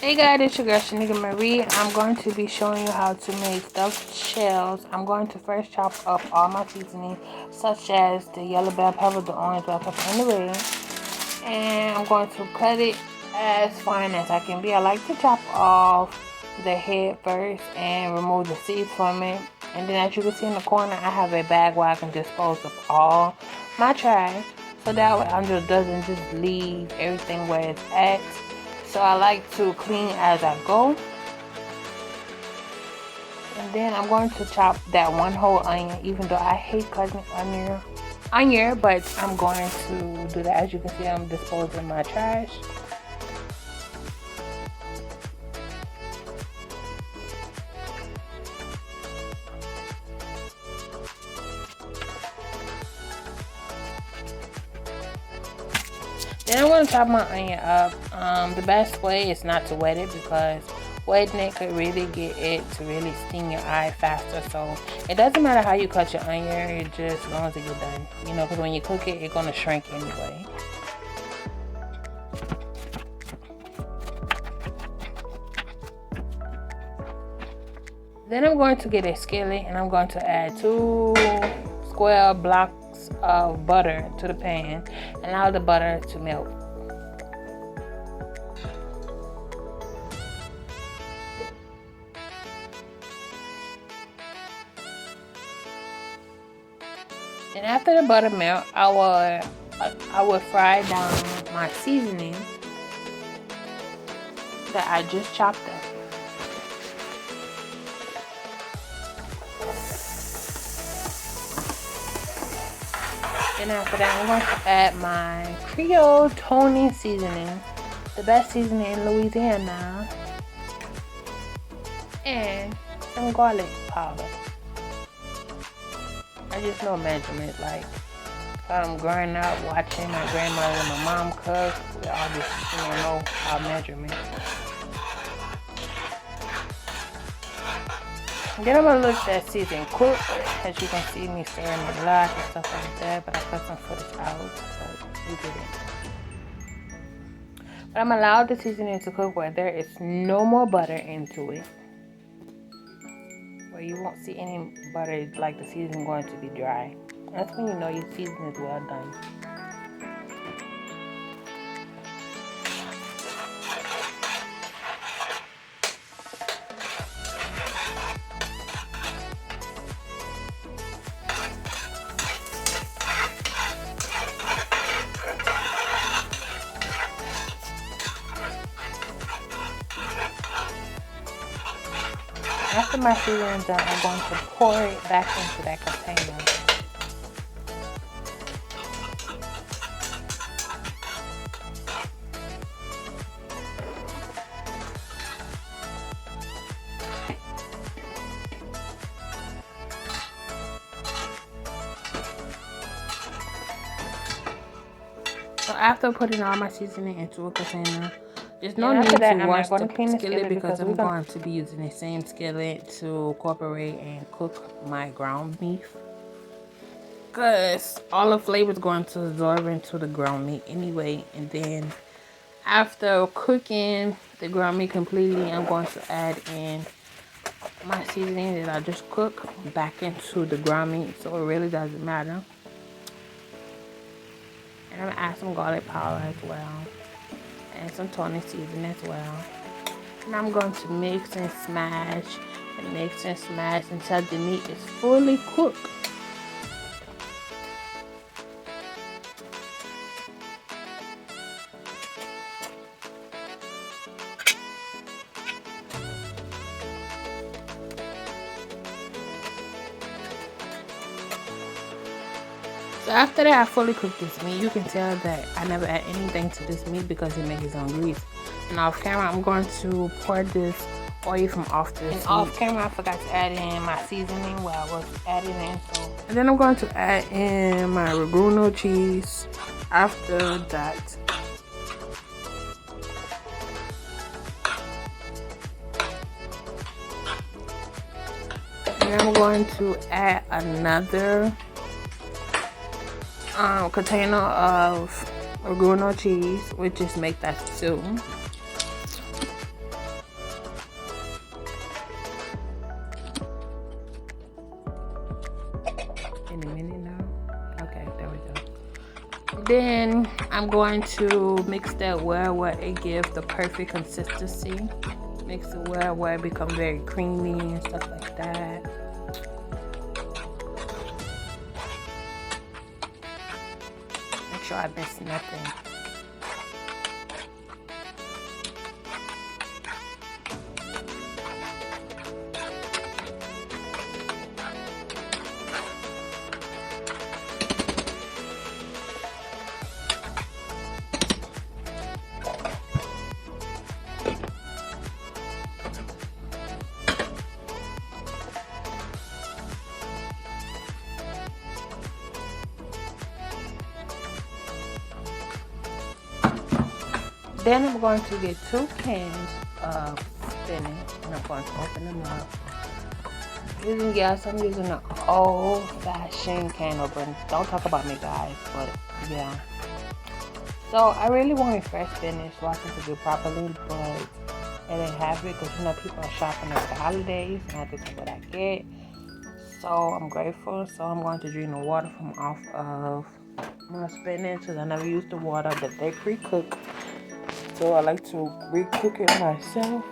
Hey guys, it's your girl Shaneika Marie. I'm going to be showing you how to make stuffed shells. I'm going to first chop up all my seasoning, such as the yellow bell pepper, the orange bell pepper, and the red. And I'm going to cut it as fine as I can be. I like to chop off the head first and remove the seeds from it. And then as you can see in the corner, I have a bag where I can dispose of all my trash. So that way I doesn't just leave everything where it's at. So I like to clean as I go. And then I'm going to chop that one whole onion, even though I hate cutting onion, but I'm going to do that. As you can see, I'm disposing my trash. Then I'm going to chop my onion up. The best way is not to wet it, because wetting it could really get it to really sting your eye faster. So it doesn't matter how you cut your onion, just as long as it gets done. You know, because when you cook it, it's going to shrink anyway. Then I'm going to get a skillet and I'm going to add 2 square blocks of butter to the pan and allow the butter to melt. And after the butter melt, I will fry down my seasoning that I just chopped up. And after that, I'm going to add my Creole Tony seasoning, the best seasoning in Louisiana, and some garlic powder. I just know measurement, like growing up watching my grandmother and my mom cook, we all just know our measurement. Then I'm gonna let that season cook. As you can see me stirring a lot and stuff like that, but I cut some footage out, so we did it. But I'm allowed the seasoning to cook where there is no more butter into it, where you won't see any butter, like the seasoning going to be dry. That's when you know your seasoning is well done. After my seasoning is done, I'm going to pour it back into that container. So after putting all my seasoning into a container, there's no need to wash the skillet because I'm going to be using the same skillet to incorporate and cook my ground beef. Because all the flavor is going to absorb into the ground meat anyway. And then after cooking the ground meat completely, I'm going to add in my seasoning that I just cooked back into the ground meat. So it really doesn't matter. And I'm going to add some garlic powder as well. And some Tony seasoning as well. And I'm going to mix and smash until the meat is fully cooked. So after that, I fully cooked this meat. You can tell that I never add anything to this meat because it makes its own grease. And off camera, I'm going to pour this oil from off this meat. Off camera, I forgot to add in my seasoning while I was adding in. And then I'm going to add in my Regruno cheese after that. And I'm going to add another container of Regruno cheese, which just make that stew. Then I'm going to mix that well where it gives the perfect consistency. Mix it well where it becomes very creamy and stuff like that. Make sure I miss nothing. Then I'm going to get 2 cans of spinach and I'm going to open them up. I'm using an old-fashioned can opener. Don't talk about me, guys, but yeah. So I really wanted fresh spinach so I can cook it properly, but it didn't have it because people are shopping at the holidays and this is what I get. So I'm grateful. So I'm going to drain the water from off of my spinach because I never used the water that they pre-cook. So I like to re-cook it myself.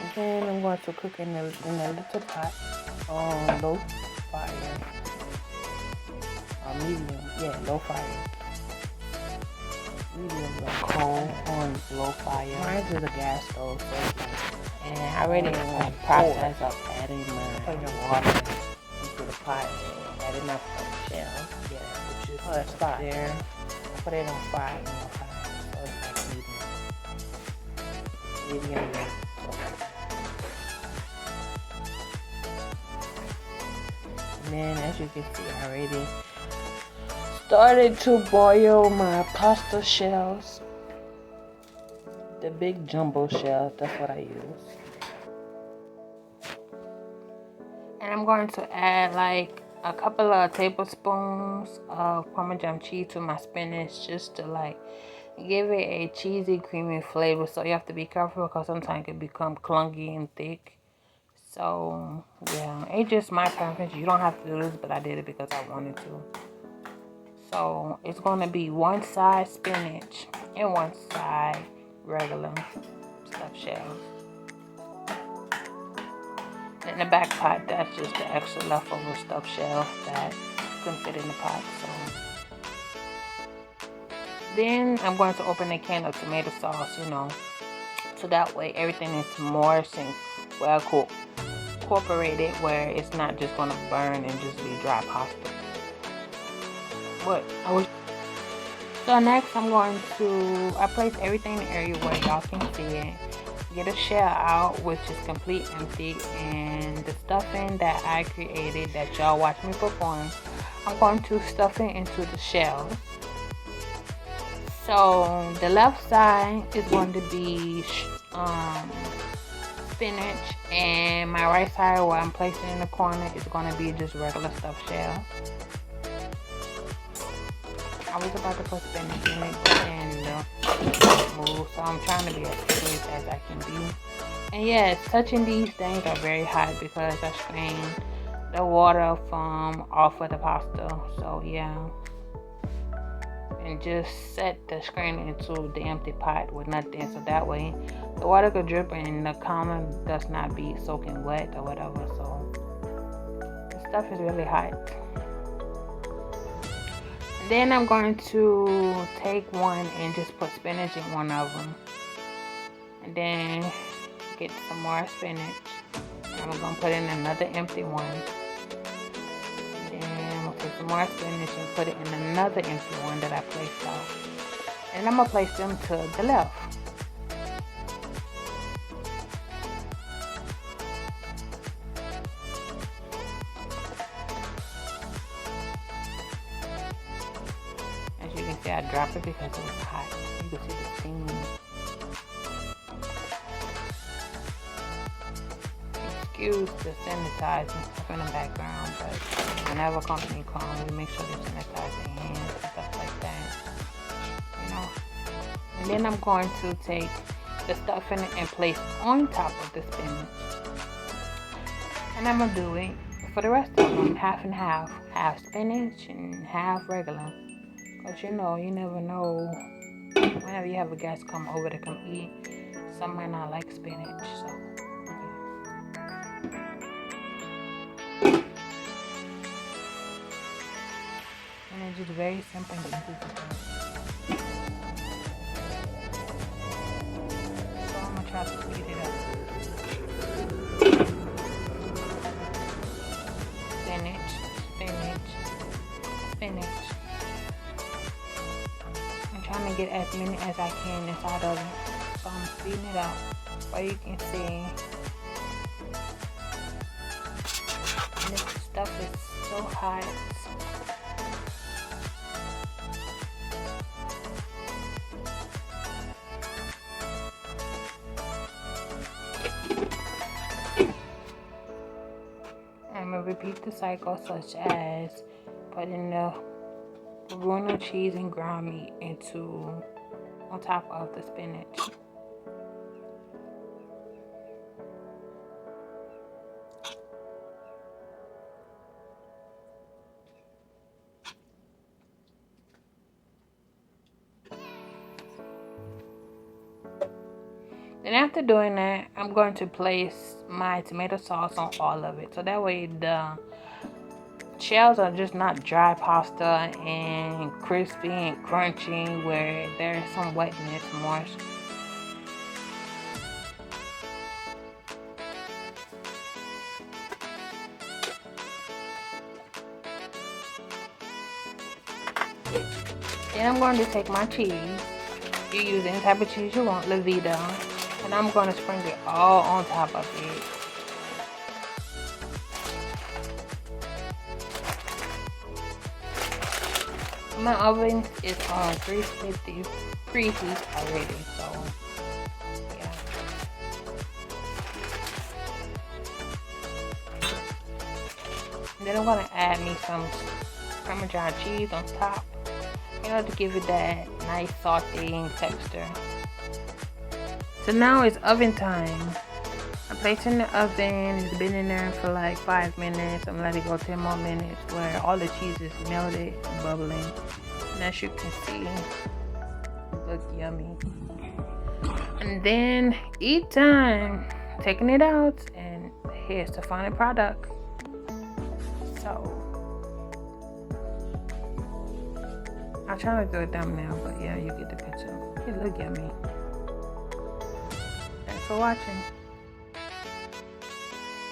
And then I'm going to cook in a little pot on low fire. Or medium, low fire. Medium or cold on low fire. Mine is a gas stove, and I already process of adding my water into the pot and adding up the shell. Which is the spot there. I put it on 5 so it's like medium. And then as you can see, I already started to boil my pasta shells. The big jumbo shells, that's what I use. And I'm going to add like a couple of tablespoons of Parmesan cheese to my spinach just to like give it a cheesy, creamy flavor. So you have to be careful because sometimes it can become clunky and thick. So yeah, it's just my preference. You don't have to do this, but I did it because I wanted to. So it's going to be one side spinach and one side regular stuffed shells. In the back pot, that's just the extra leftover stuffed shell that couldn't fit in the pot. So then I'm going to open a can of tomato sauce, so that way everything is moist and well incorporated, where it's not just going to burn and just be dry pasta. So next I'm going to, I place everything in the area where y'all can see it. Get a shell out, which is complete empty, and the stuffing that I created that y'all watch me perform, I'm going to stuff it into the shell. So the left side is going to be spinach, and my right side where I'm placing in the corner is going to be just regular stuffed shell. I was about to put spinach in it, but then move, so I'm trying to be as quick as I can be. And yes, touching these things are very hot because I strained the water from off of the pasta. So yeah, and just set the strainer into the empty pot with nothing, so that way the water could drip and the counter does not be soaking wet or whatever. So the stuff is really hot. Then I'm going to take one and just put spinach in one of them. And then get some more spinach. And I'm going to put in another empty one. And then I'm going to take some more spinach and put it in another empty one that I placed out. And I'm going to place them to the left. I dropped it because it was hot. You can see the steam. Excuse the sanitizing stuff in the background, but whenever a company comes, we make sure they sanitize their hands and stuff like that. And then I'm going to take the stuffing and place on top of the spinach. And I'm going to do it for the rest of them, half and half. Half spinach and half regular. Because you know, you never know. Whenever you have a guest come over to come eat, some might not like spinach. So, and it's just very simple and easy to do. So I'm going to try to speed it up. Spinach, spinach, spinach. I'm trying to get as many as I can inside of it. So I'm speeding it up. So you can see. And this stuff is so hot. I'm going to repeat the cycle, such as putting the Bruno cheese and ground meat on top of the spinach. Then after doing that, I'm going to place my tomato sauce on all of it. So that way the shells are just not dry pasta and crispy and crunchy where there's some wetness, moist. Then I'm going to take my cheese. You use any type of cheese you want, Levita. And I'm going to sprinkle it all on top of it. My oven is on 350 preheat already, so yeah. And then I'm going to add me some Parmesan cheese on top, in order to give it that nice sauteing texture. So now it's oven time. I place it in the oven. It's been in there for like 5 minutes. I'm gonna let it go 10 more minutes where all the cheese is melted and bubbling. And as you can see, look yummy. And then eat time. Taking it out, and here's the final product. So I'm trying to do a thumbnail, but yeah, you get the picture. It look yummy. Thanks for watching.